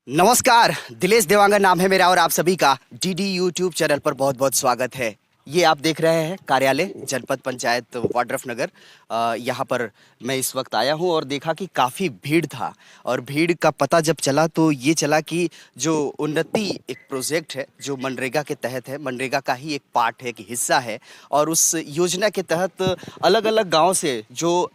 नमस्कार, दिलेश देवांगन नाम है मेरा और आप सभी का डीडी यूट्यूब चैनल पर बहुत बहुत स्वागत है। ये आप देख रहे हैं कार्यालय जनपद पंचायत वाड्रफनगर। यहाँ पर मैं इस वक्त आया हूँ और देखा कि काफ़ी भीड़ था और भीड़ का पता जब चला तो ये चला कि जो उन्नति एक प्रोजेक्ट है जो मनरेगा के तहत है, मनरेगा का ही एक पार्ट है, एक हिस्सा है और उस योजना के तहत अलग अलग गाँव से जो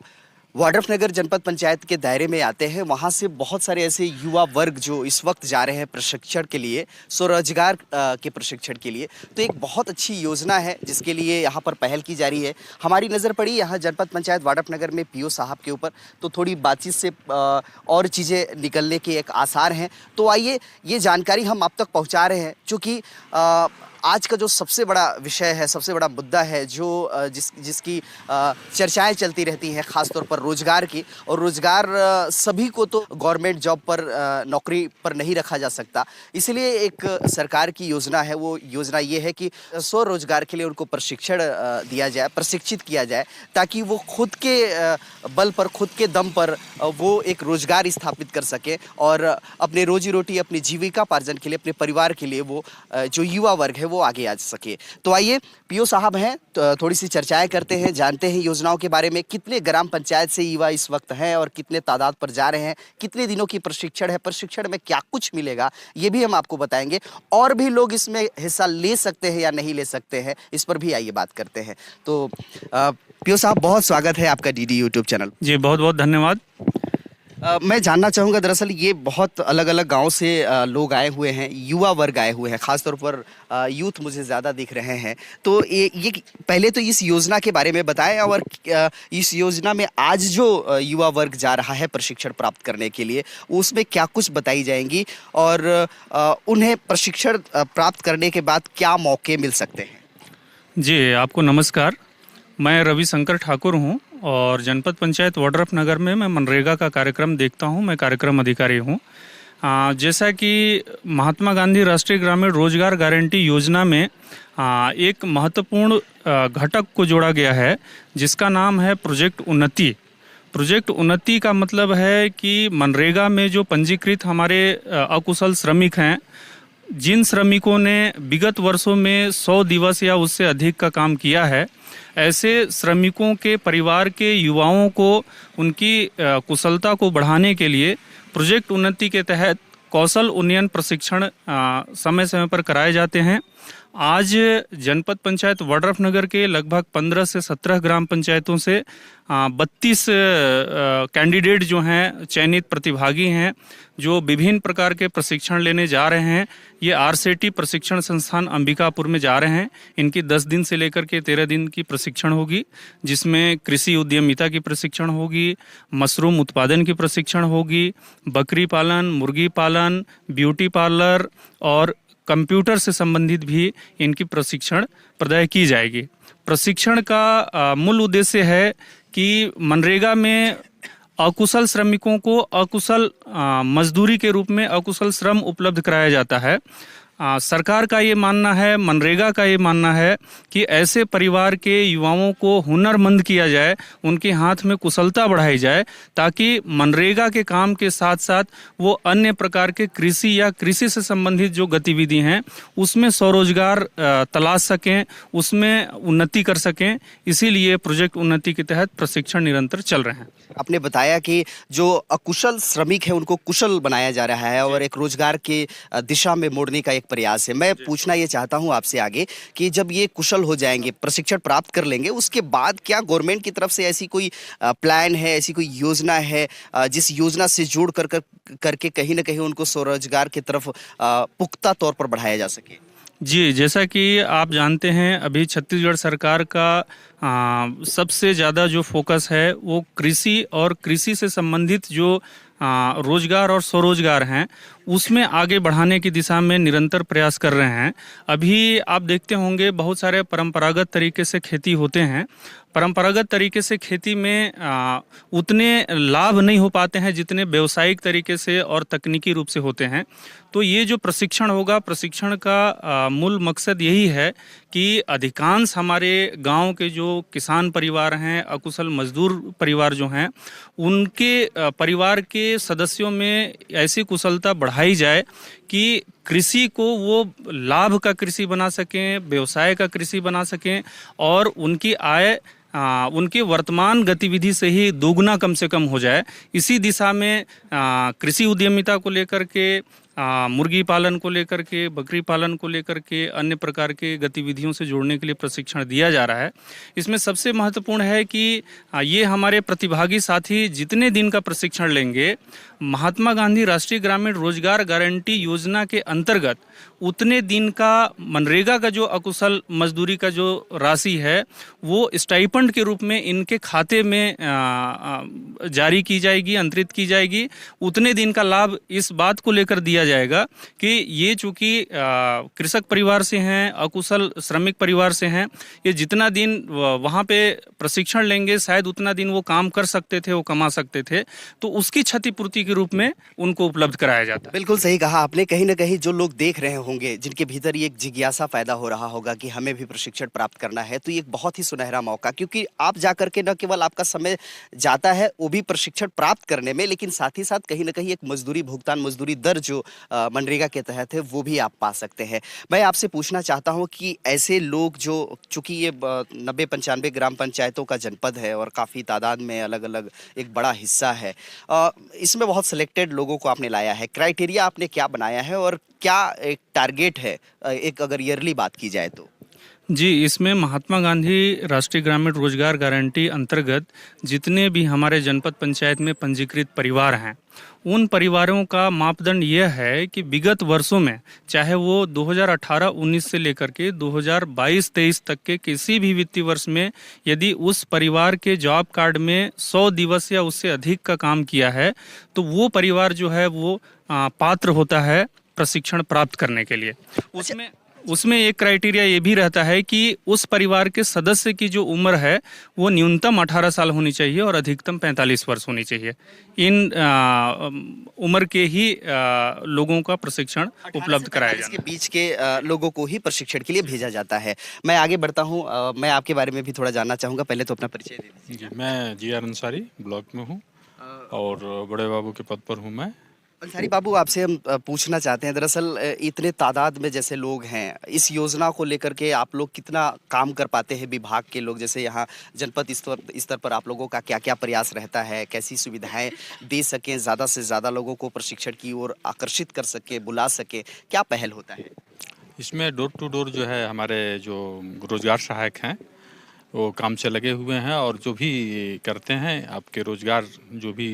वाड्रफनगर जनपद पंचायत के दायरे में आते हैं, वहाँ से बहुत सारे ऐसे युवा वर्ग जो इस वक्त जा रहे हैं प्रशिक्षण के लिए, स्वरोजगार के प्रशिक्षण के लिए। तो एक बहुत अच्छी योजना है जिसके लिए यहाँ पर पहल की जा रही है। हमारी नज़र पड़ी यहाँ जनपद पंचायत वाड्रफनगर में पीओ साहब के ऊपर, तो थोड़ी बातचीत से और चीज़ें निकलने के एक आसार हैं। तो आइए ये जानकारी हम आप तक पहुँचा रहे हैं, चूँकि आज का जो सबसे बड़ा विषय है, सबसे बड़ा मुद्दा है जो जिसकी चर्चाएं चलती रहती हैं, ख़ासतौर पर रोज़गार की। और रोज़गार सभी को तो गवर्नमेंट जॉब पर नौकरी पर नहीं रखा जा सकता, इसलिए एक सरकार की योजना है। वो योजना ये है कि स्वरोजगार के लिए उनको प्रशिक्षण दिया जाए, प्रशिक्षित किया जाए, ताकि वो खुद के बल पर, खुद के दम पर वो एक रोज़गार स्थापित कर सके और अपने रोजी रोटी, अपनी जीविकापार्जन के लिए, अपने परिवार के लिए वो जो युवा वर्ग है वो आगे आ सके। तो आइए पीओ साहब हैं, तो थोड़ी सी चर्चाएं करते हैं, जानते हैं योजनाओं के बारे में। कितने ग्राम पंचायत से युवा इस वक्त हैं और कितने तादाद पर जा रहे हैं, कितने दिनों की प्रशिक्षण है, प्रशिक्षण में क्या कुछ मिलेगा, ये भी हम आपको बताएंगे। और भी लोग इसमें हिस्सा ले सकते हैं या नहीं ले सकते हैं, इस पर भी आइए बात करते हैं। तो पीओ साहब, बहुत स्वागत है आपका डीडी यूट्यूब चैनल। जी बहुत बहुत धन्यवाद। मैं जानना चाहूँगा, दरअसल ये बहुत अलग अलग गांव से लोग आए हुए हैं, युवा वर्ग आए हुए हैं, ख़ासतौर पर यूथ मुझे ज़्यादा दिख रहे हैं। तो ये पहले तो इस योजना के बारे में बताएं और इस योजना में आज जो युवा वर्ग जा रहा है प्रशिक्षण प्राप्त करने के लिए, उसमें क्या कुछ बताई जाएंगी और उन्हें प्रशिक्षण प्राप्त करने के बाद क्या मौके मिल सकते हैं। जी आपको नमस्कार, मैं रविशंकर ठाकुर हूँ और जनपद पंचायत वाड्रफनगर में मैं मनरेगा का कार्यक्रम देखता हूँ। मैं कार्यक्रम अधिकारी हूँ। जैसा कि महात्मा गांधी राष्ट्रीय ग्रामीण रोजगार गारंटी योजना में एक महत्वपूर्ण घटक को जोड़ा गया है जिसका नाम है प्रोजेक्ट उन्नति। प्रोजेक्ट उन्नति का मतलब है कि मनरेगा में जो पंजीकृत हमारे अकुशल श्रमिक हैं, जिन श्रमिकों ने विगत वर्षों में 100 दिवस या उससे अधिक का काम किया है, ऐसे श्रमिकों के परिवार के युवाओं को उनकी कुशलता को बढ़ाने के लिए प्रोजेक्ट उन्नति के तहत कौशल उन्नयन प्रशिक्षण समय समय पर कराए जाते हैं। आज जनपद पंचायत वाड्रफनगर के लगभग 15 से 17 ग्राम पंचायतों से 32 कैंडिडेट जो हैं, चयनित प्रतिभागी हैं, जो विभिन्न प्रकार के प्रशिक्षण लेने जा रहे हैं। ये आरसेटी प्रशिक्षण संस्थान अंबिकापुर में जा रहे हैं। इनकी 10 दिन से लेकर के 13 दिन की प्रशिक्षण होगी, जिसमें कृषि उद्यमिता की प्रशिक्षण होगी, मशरूम उत्पादन की प्रशिक्षण होगी, बकरी पालन, मुर्गी पालन, ब्यूटी पार्लर और कंप्यूटर से संबंधित भी इनकी प्रशिक्षण प्रदाय की जाएगी। प्रशिक्षण का मूल उद्देश्य है कि मनरेगा में अकुशल श्रमिकों को अकुशल मजदूरी के रूप में अकुशल श्रम उपलब्ध कराया जाता है। सरकार का ये मानना है, मनरेगा का ये मानना है कि ऐसे परिवार के युवाओं को हुनरमंद किया जाए, उनके हाथ में कुशलता बढ़ाई जाए, ताकि मनरेगा के काम के साथ साथ वो अन्य प्रकार के कृषि या कृषि से संबंधित जो गतिविधि हैं उसमें स्वरोजगार तलाश सकें, उसमें उन्नति कर सकें। इसीलिए प्रोजेक्ट उन्नति के तहत प्रशिक्षण निरंतर चल रहे हैं। आपने बताया कि जो अकुशल श्रमिक है उनको कुशल बनाया जा रहा है और एक रोजगार के दिशा में मोड़ने का एक प्रयास है। मैं पूछना ये चाहता हूँ आपसे आगे कि जब ये कुशल हो जाएंगे, प्रशिक्षण प्राप्त कर लेंगे, उसके बाद क्या गवर्नमेंट की तरफ से ऐसी कोई प्लान है, ऐसी कोई योजना है जिस योजना से जोड़ करके कहीं ना कहीं उनको स्वरोजगार की तरफ पुख्ता तौर पर बढ़ाया जा सके। जी, जैसा कि आप जानते हैं, अभी छत्तीसगढ़ सरकार का सबसे ज़्यादा जो फोकस है वो कृषि और कृषि से संबंधित जो रोजगार और स्वरोजगार हैं उसमें आगे बढ़ाने की दिशा में निरंतर प्रयास कर रहे हैं। अभी आप देखते होंगे बहुत सारे परंपरागत तरीके से खेती होते हैं, परंपरागत तरीके से खेती में उतने लाभ नहीं हो पाते हैं जितने व्यावसायिक तरीके से और तकनीकी रूप से होते हैं। तो ये जो प्रशिक्षण होगा, प्रशिक्षण का मूल मकसद यही है कि अधिकांश हमारे गांव के जो किसान परिवार हैं, अकुशल मजदूर परिवार जो हैं, उनके परिवार के सदस्यों में ऐसी कुशलता बढ़ाई जाए कि कृषि को वो लाभ का कृषि बना सकें, व्यवसाय का कृषि बना सकें और उनकी आय उनके वर्तमान गतिविधि से ही दोगुना कम से कम हो जाए। इसी दिशा में कृषि उद्यमिता को लेकर के, मुर्गी पालन को लेकर के, बकरी पालन को लेकर के, अन्य प्रकार के गतिविधियों से जोड़ने के लिए प्रशिक्षण दिया जा रहा है। इसमें सबसे महत्वपूर्ण है कि ये हमारे प्रतिभागी साथी जितने दिन का प्रशिक्षण लेंगे, महात्मा गांधी राष्ट्रीय ग्रामीण रोजगार गारंटी योजना के अंतर्गत उतने दिन का मनरेगा का जो अकुशल मजदूरी का जो राशि है वो स्टाइपेंड के रूप में इनके खाते में जारी की जाएगी, अंतरित की जाएगी। उतने दिन का लाभ इस बात को लेकर दिया जाएगा कि ये चूंकि कृषक परिवार से हैं, अकुशल श्रमिक परिवार से हैं, ये जितना दिन वहाँ पे प्रशिक्षण लेंगे शायद उतना दिन वो काम कर सकते थे, वो कमा सकते थे, तो उसकी क्षतिपूर्ति के रूप में उनको उपलब्ध कराया जाता है। बिल्कुल सही कहा आपने। कहीं ना कहीं जो लोग देख रहे होंगे, जिनके भीतर ये एक जिज्ञासा पैदा हो रहा होगा कि हमें भी प्रशिक्षण प्राप्त करना है, तो ये एक बहुत ही सुनहरा मौका, क्योंकि आप जाकर के न केवल आपका समय जाता है वो भी प्रशिक्षण प्राप्त करने में, लेकिन साथ ही साथ कहीं ना कहीं एक मजदूरी भुगतान, मजदूरी दर जो मनरेगा के तहत है वो भी आप पा सकते हैं। मैं आपसे पूछना चाहता हूँ कि ऐसे लोग जो, चूंकि ये 90-95 ग्राम पंचायतों का जनपद है और काफ़ी तादाद में अलग अलग एक बड़ा हिस्सा है, इसमें बहुत सिलेक्टेड लोगों को आपने लाया है, क्राइटेरिया आपने क्या बनाया है और क्या एक टारगेट है, एक अगर ईयरली बात की जाए तो? जी, इसमें महात्मा गांधी राष्ट्रीय ग्रामीण रोजगार गारंटी अंतर्गत जितने भी हमारे जनपद पंचायत में पंजीकृत परिवार हैं, उन परिवारों का मापदंड यह है कि विगत वर्षों में, चाहे वो 2018-19 से लेकर के 2022-23 तक के किसी भी वित्तीय वर्ष में, यदि उस परिवार के जॉब कार्ड में 100 दिवस या उससे अधिक का काम किया है, तो वो परिवार जो है वो पात्र होता है प्रशिक्षण प्राप्त करने के लिए। उसमें एक क्राइटेरिया ये भी रहता है कि उस परिवार के सदस्य की जो उम्र है वो न्यूनतम 18 साल होनी चाहिए और अधिकतम 45 वर्ष होनी चाहिए। इन उम्र के ही लोगों का प्रशिक्षण उपलब्ध कराया जाता है। इसके बीच के लोगों को ही प्रशिक्षण के लिए भेजा जाता है। मैं आगे बढ़ता हूँ, मैं आपके बारे में भी थोड़ा जानना चाहूँगा। पहले तो अपना परिचय दे दीजिए। जी, मैं जी आर अंसारी ब्लॉक में हूँ और बड़े बाबू के पद पर हूँ मैं। अंसारी बाबू, आपसे हम पूछना चाहते हैं, दरअसल इतने तादाद में जैसे लोग हैं, इस योजना को लेकर के आप लोग कितना काम कर पाते हैं विभाग के लोग? जैसे यहाँ जनपद स्तर पर आप लोगों का क्या क्या प्रयास रहता है, कैसी सुविधाएं दे सकें, ज़्यादा से ज़्यादा लोगों को प्रशिक्षण की ओर आकर्षित कर सके, बुला सके, क्या पहल होता है? इसमें डोर टू डोर जो है हमारे जो रोजगार सहायक हैं वो काम से लगे हुए हैं और जो भी करते हैं आपके रोजगार, जो भी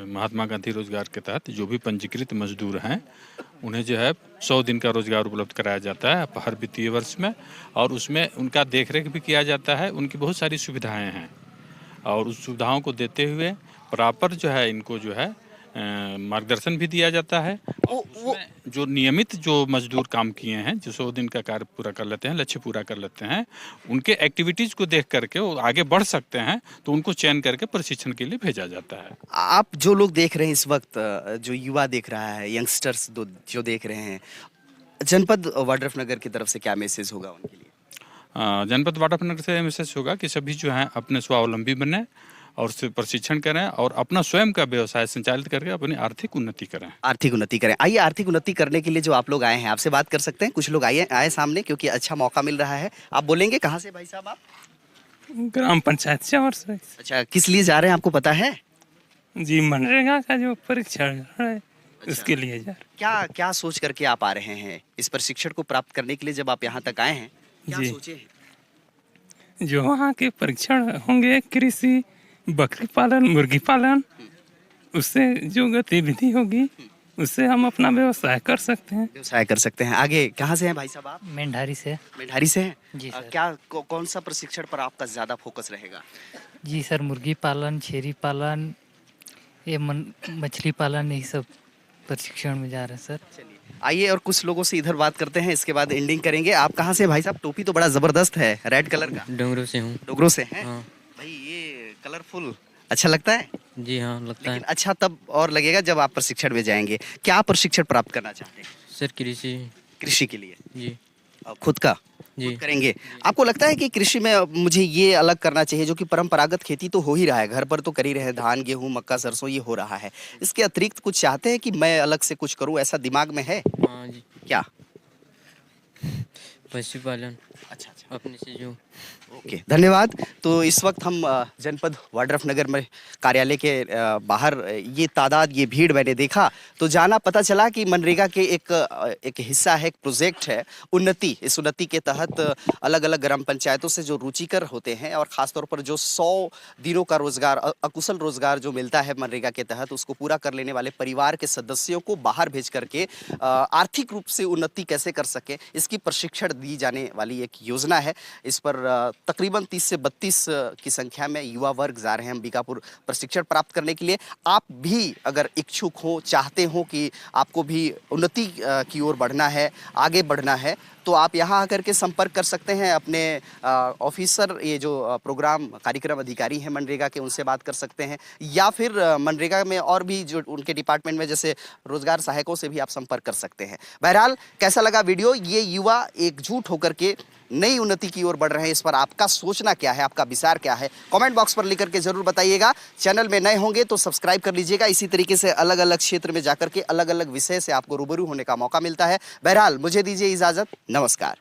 महात्मा गांधी रोजगार के तहत जो भी पंजीकृत मजदूर हैं उन्हें जो है 100 दिन का रोजगार उपलब्ध कराया जाता है हर वित्तीय वर्ष में, और उसमें उनका देखरेख भी किया जाता है। उनकी बहुत सारी सुविधाएं हैं और उस सुविधाओं को देते हुए प्रॉपर जो है इनको जो है मार्गदर्शन भी दिया जाता है। वो जो नियमित जो मजदूर काम किए हैं, जो 100 दिन का कार्य पूरा कर लेते हैं, लक्ष्य पूरा कर लेते हैं, उनके एक्टिविटीज को देख करके वो आगे बढ़ सकते हैं, तो उनको चयन करके प्रशिक्षण के लिए भेजा जाता है। आप जो लोग देख रहे हैं इस वक्त, जो युवा देख रहा है, यंगस्टर्स जो देख रहे हैं, जनपद वाड्रफनगर की तरफ से क्या मैसेज होगा उनके लिए? जनपद वाड्रफनगर से मैसेज होगा कि सभी जो हैं अपने स्वावलंबी बने और उससे प्रशिक्षण करें और अपना स्वयं का व्यवसाय संचालित करके अपनी आर्थिक उन्नति करें। आर्थिक उन्नति करें। आइए, आर्थिक उन्नति करने के लिए जो आप लोग आए हैं, आपसे बात कर सकते हैं? कुछ लोग आए सामने, क्योंकि अच्छा मौका मिल रहा है। आप बोलेंगे कहाँ से भाई साहब आप? ग्राम पंचायत से। और से अच्छा, किस लिए जा रहे हैं आपको पता है? जी, मनरेगा का जो परीक्षण है उसके लिए जा रहे। क्या सोच करके आप आ रहे हैं इस प्रशिक्षण को प्राप्त करने के लिए? जब आप यहाँ तक आए हैं, क्या जी। सोचे हैं? जो वहाँ के परीक्षण होंगे, कृषि, बकरी पालन, मुर्गी पालन, उससे जो गतिविधि होगी उससे हम अपना व्यवसाय कर सकते हैं। व्यवसाय कर सकते हैं। आगे कहाँ से हैं भाई साहब आप? मेंढारी से। मेंढारी से हैं? जी सर। कौन सा प्रशिक्षण पर आपका ज्यादा फोकस रहेगा? जी सर, मुर्गी पालन, छेरी पालन, ये मछली पालन, यही सब प्रशिक्षण में जा रहे हैं सर। चलिए आइए और कुछ लोगों से इधर बात करते हैं, इसके बाद एंडिंग करेंगे। आप कहाँ से भाई साहब? टोपी तो बड़ा जबरदस्त है, रेड कलर का। डोंगरों से हूँ। डोगरों से हैं? हाँ भाई ये कलरफुल अच्छा लगता है, जी हाँ, लगता लेकिन है अच्छा तब और लगेगा जब आप प्रशिक्षण में जाएंगे। क्या प्रशिक्षण प्राप्त करना चाहते हैं सर। कृषि कृषि के लिए? जी खुद का जी खुद करेंगे? आपको लगता है कि कृषि में अब मुझे ये अलग करना चाहिए, जो कि परंपरागत खेती तो हो ही रहा है, घर पर तो कर ही रहे हैं, धान गेहूं मक्का सरसों ये हो रहा है, इसके अतिरिक्त कुछ चाहते हैं कि मैं अलग से कुछ करूं, ऐसा दिमाग में है हाँ जी। क्या? पशुपालन अच्छा अच्छा, अपने से जो ओके धन्यवाद। तो इस वक्त हम जनपद वाड्रफ नगर में कार्यालय के बाहर ये तादाद ये भीड़ मैंने देखा तो जाना पता चला कि मनरेगा के एक हिस्सा है, एक प्रोजेक्ट है उन्नति। इस उन्नति के तहत अलग अलग ग्राम पंचायतों से जो रुचिकर होते हैं और खासतौर पर जो 100 दिनों का रोजगार अकुशल रोजगार जो मिलता है मनरेगा के तहत, उसको पूरा कर लेने वाले परिवार के सदस्यों को बाहर भेज करके आर्थिक रूप से उन्नति कैसे कर सके, इसकी प्रशिक्षण दी जाने वाली एक योजना है। इस पर तकरीबन 30 से 32 की संख्या में युवा वर्ग जा रहे हैं अंबिकापुर प्रशिक्षण प्राप्त करने के लिए। आप भी अगर इच्छुक हो, चाहते हो कि आपको भी उन्नति की ओर बढ़ना है, आगे बढ़ना है, तो आप यहाँ आकर के संपर्क कर सकते हैं अपने ऑफिसर, ये जो प्रोग्राम कार्यक्रम अधिकारी हैं मनरेगा के, उनसे बात कर सकते हैं, या फिर मनरेगा में और भी जो उनके डिपार्टमेंट में जैसे रोजगार सहायकों से भी आप संपर्क कर सकते हैं। बहरहाल कैसा लगा वीडियो? ये युवा एकजुट होकर के नई उन्नति की ओर बढ़ रहे हैं, इस पर आपका सोचना क्या है, आपका विचार क्या है, कमेंट बॉक्स पर लिख करके जरूर बताइएगा। चैनल में नए होंगे तो सब्सक्राइब कर लीजिएगा। इसी तरीके से अलग अलग क्षेत्र में जाकर के अलग अलग विषय से आपको रूबरू होने का मौका मिलता है। बहरहाल मुझे दीजिए इजाजत, नमस्कार।